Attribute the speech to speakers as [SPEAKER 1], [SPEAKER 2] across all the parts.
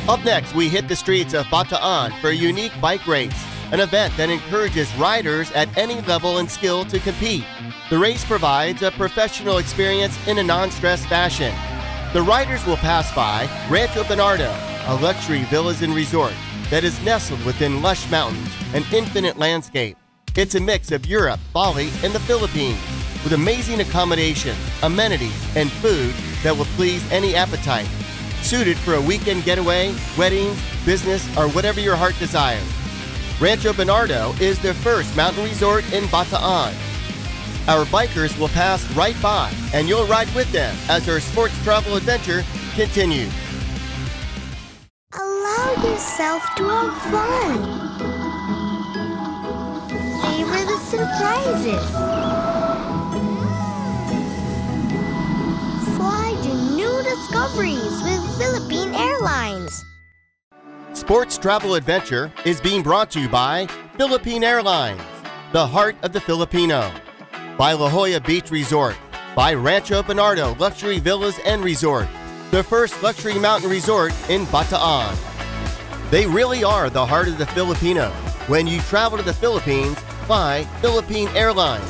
[SPEAKER 1] Up next, we hit the streets of Bataan for a unique bike race, an event that encourages riders at any level and skill to compete. The race provides a professional experience in a non-stress fashion. The riders will pass by Rancho Bernardo, a luxury villas and resort that is nestled within lush mountains and infinite landscape. It's a mix of Europe, Bali, and the Philippines, with amazing accommodations, amenities, and food that will please any appetite. Suited for a weekend getaway, weddings, business, or whatever your heart desires. Rancho Bernardo is the first mountain resort in Bataan. Our bikers will pass right by, and you'll ride with them as their sports travel adventure continues.
[SPEAKER 2] Allow yourself to have fun. Savor the surprises. Fly to new discoveries with Philippine Airlines.
[SPEAKER 1] Sports Travel Adventure is being brought to you by Philippine Airlines, the heart of the Filipino. By La Jolla Beach Resort. By Rancho Bernardo Luxury Villas and Resort, the first luxury mountain resort in Bataan. They really are the heart of the Filipino. When you travel to the Philippines, fly Philippine Airlines.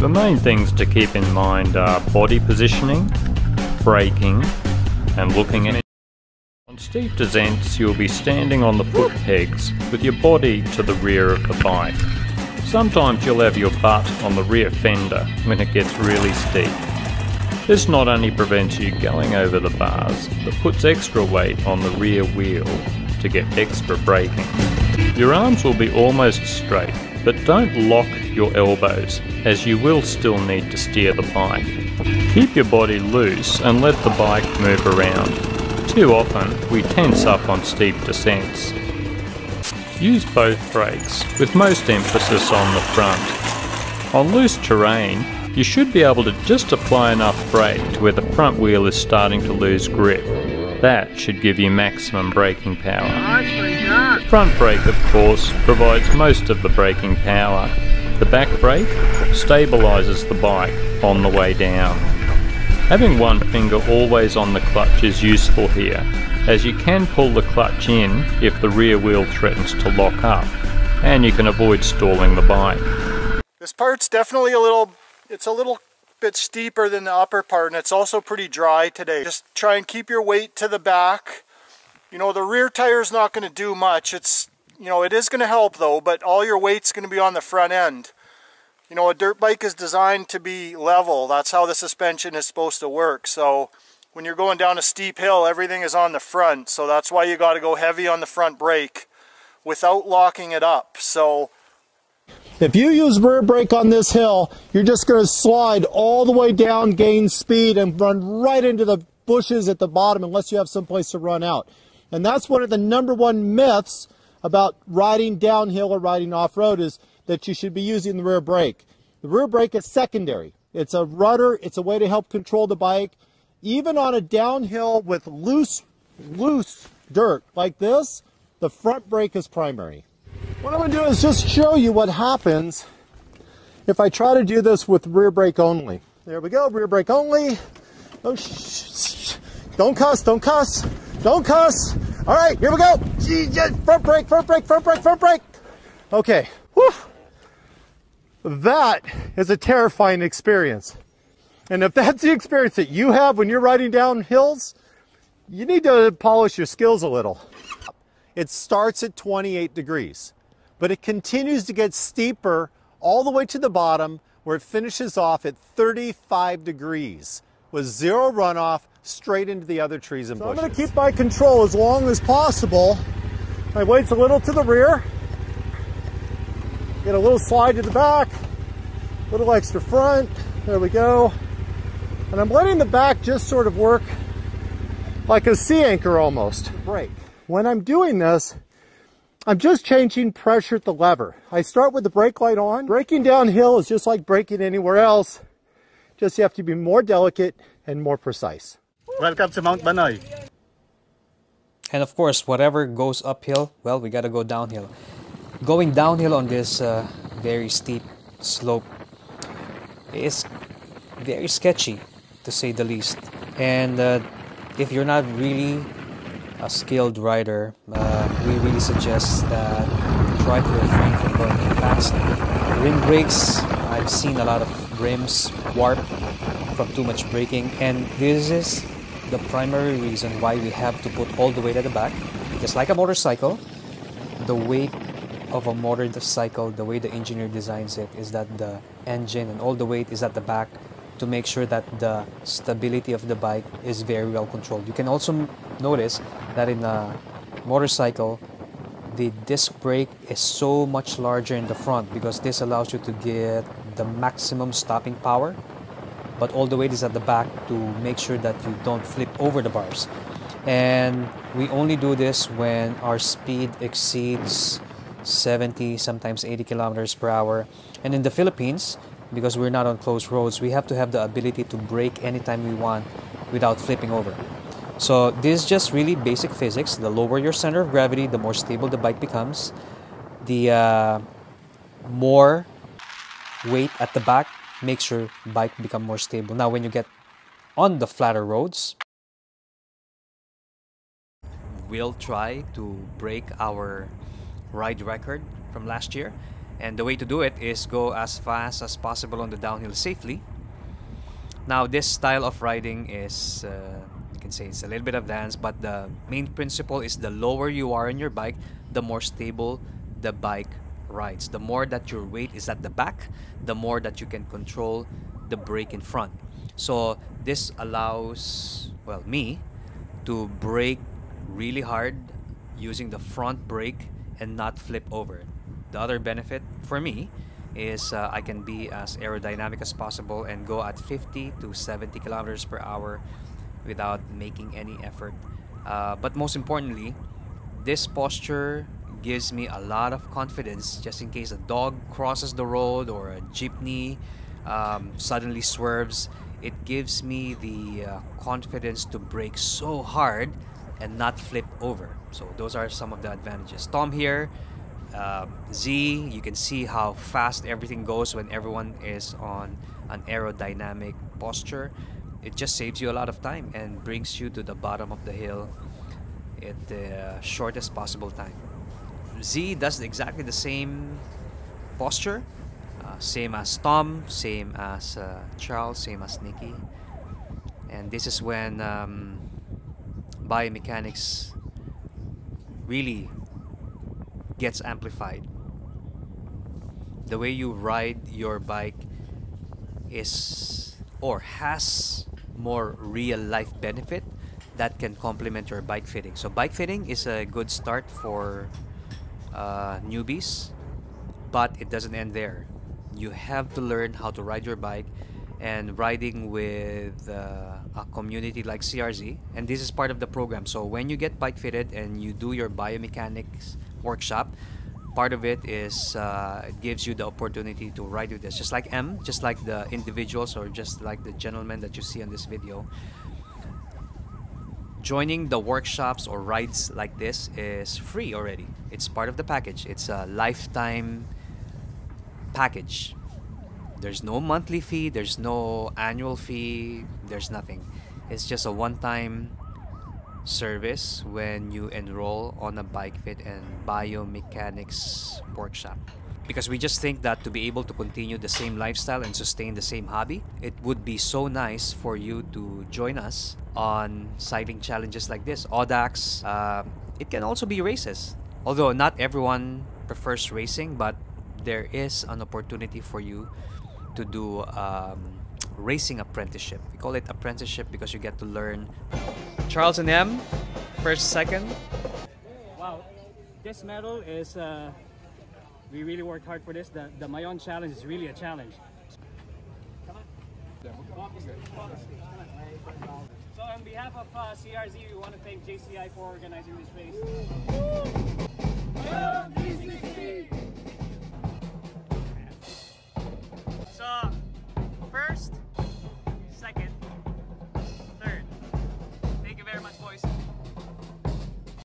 [SPEAKER 3] The main things to keep in mind are body positioning, braking, and looking at it. On steep descents, you'll be standing on the foot pegs with your body to the rear of the bike. Sometimes you'll have your butt on the rear fender when it gets really steep. This not only prevents you going over the bars, but puts extra weight on the rear wheel to get extra braking. Your arms will be almost straight, but don't lock your elbows, as you will still need to steer the bike. Keep your body loose and let the bike move around. Too often, we tense up on steep descents. Use both brakes, with most emphasis on the front. On loose terrain, you should be able to just apply enough brake to where the front wheel is starting to lose grip. That should give you maximum braking power. The front brake, of course, provides most of the braking power. The back brake stabilises the bike on the way down. Having one finger always on the clutch is useful here, as you can pull the clutch in if the rear wheel threatens to lock up, and you can avoid stalling the bike.
[SPEAKER 4] This part's definitely a little bit steeper than the upper part, and it's also pretty dry today. Just try and keep your weight to the back. You know, the rear tire's not going to do much. It is going to help though, but all your weight's going to be on the front end. You know, a dirt bike is designed to be level. That's how the suspension is supposed to work. So when you're going down a steep hill, everything is on the front. So that's why you got to go heavy on the front brake without locking it up. So
[SPEAKER 5] if you use rear brake on this hill, you're just going to slide all the way down, gain speed, and run right into the bushes at the bottom unless you have someplace to run out. And that's one of the #1 myths about riding downhill or riding off-road, is that you should be using the rear brake. The rear brake is secondary. It's a rudder. It's a way to help control the bike. Even on a downhill with loose dirt like this, the front brake is primary. What I'm going to do is just show you what happens if I try to do this with rear brake only. There we go, rear brake only. Oh, don't cuss, don't cuss, don't cuss. All right, here we go. Front brake, front brake, front brake, front brake. Okay, whew. That is a terrifying experience. And if that's the experience that you have when you're riding down hills, you need to polish your skills a little. It starts at 28 degrees, but it continues to get steeper all the way to the bottom, where it finishes off at 35 degrees with zero runoff straight into the other trees and bushes. I'm going to keep my control as long as possible. My weight's a little to the rear. Get a little slide to the back, a little extra front. There we go. And I'm letting the back just sort of work like a sea anchor almost. Brake. When I'm doing this, I'm just changing pressure at the lever. I start with the brake light on. Braking downhill is just like braking anywhere else. Just you have to be more delicate and more precise.
[SPEAKER 6] Welcome to Mount Banoy.
[SPEAKER 7] And of course, whatever goes uphill, well, we gotta go downhill. Going downhill on this very steep slope is very sketchy, to say the least. And if you're not really a skilled rider, we really suggest that you try to refrain from going too fast. Rim brakes, I've seen a lot of rims warp from too much braking, and this is the primary reason why we have to put all the weight at the back. Just like a motorcycle, the weight of a motorcycle, the way the engineer designs it, is that the engine and all the weight is at the back to make sure that the stability of the bike is very well controlled. You can also notice that in a motorcycle, the disc brake is so much larger in the front because this allows you to get the maximum stopping power, but all the weight is at the back to make sure that you don't flip over the bars. And we only do this when our speed exceeds 70, sometimes 80 kilometers per hour. And in the Philippines, because we're not on closed roads, we have to have the ability to brake anytime we want without flipping over. So this is just really basic physics. The lower your center of gravity, the more stable the bike becomes. The more weight at the back makes your bike become more stable. Now, when you get on the flatter roads, we'll try to break our ride record from last year. And the way to do it is go as fast as possible on the downhill safely. Now, this style of riding is, you can say it's a little bit advanced, but the main principle is the lower you are on your bike, the more stable the bike rides. The more that your weight is at the back, the more that you can control the brake in front. So this allows, well, me to brake really hard using the front brake and not flip over. The other benefit for me is I can be as aerodynamic as possible and go at 50 to 70 kilometers per hour without making any effort. But most importantly, this posture gives me a lot of confidence just in case a dog crosses the road or a jeepney suddenly swerves. It gives me the confidence to brake so hard and not flip over. So those are some of the advantages. Tom here, Z, you can see how fast everything goes when everyone is on an aerodynamic posture. It just saves you a lot of time and brings you to the bottom of the hill at the shortest possible time. Z does exactly the same posture, same as Tom, same as Charles, same as Nikki. And this is when biomechanics really gets amplified. The way you ride your bike is or has more real life benefit that can complement your bike fitting. So bike fitting is a good start for newbies, but it doesn't end there. You have to learn how to ride your bike, and riding with a community like CRZ, and this is part of the program. So when you get bike fitted and you do your biomechanics workshop, part of it is it gives you the opportunity to ride with this, just like M, just like the individuals or just like the gentleman that you see on this video. Joining the workshops or rides like this is free already. It's part of the package. It's a lifetime package. There's no monthly fee, there's no annual fee, there's nothing. It's just a one-time service when you enroll on a bike fit and biomechanics workshop. Because we just think that to be able to continue the same lifestyle and sustain the same hobby, it would be so nice for you to join us on cycling challenges like this. Audax, it can also be races. Although not everyone prefers racing, but there is an opportunity for you to do racing apprenticeship. We call it apprenticeship because you get to learn. Charles and M, first, second.
[SPEAKER 6] Wow, this medal is, we really worked hard for this. The Mayon challenge is really a challenge. So on behalf of CRZ, we want to thank JCI for organizing this race.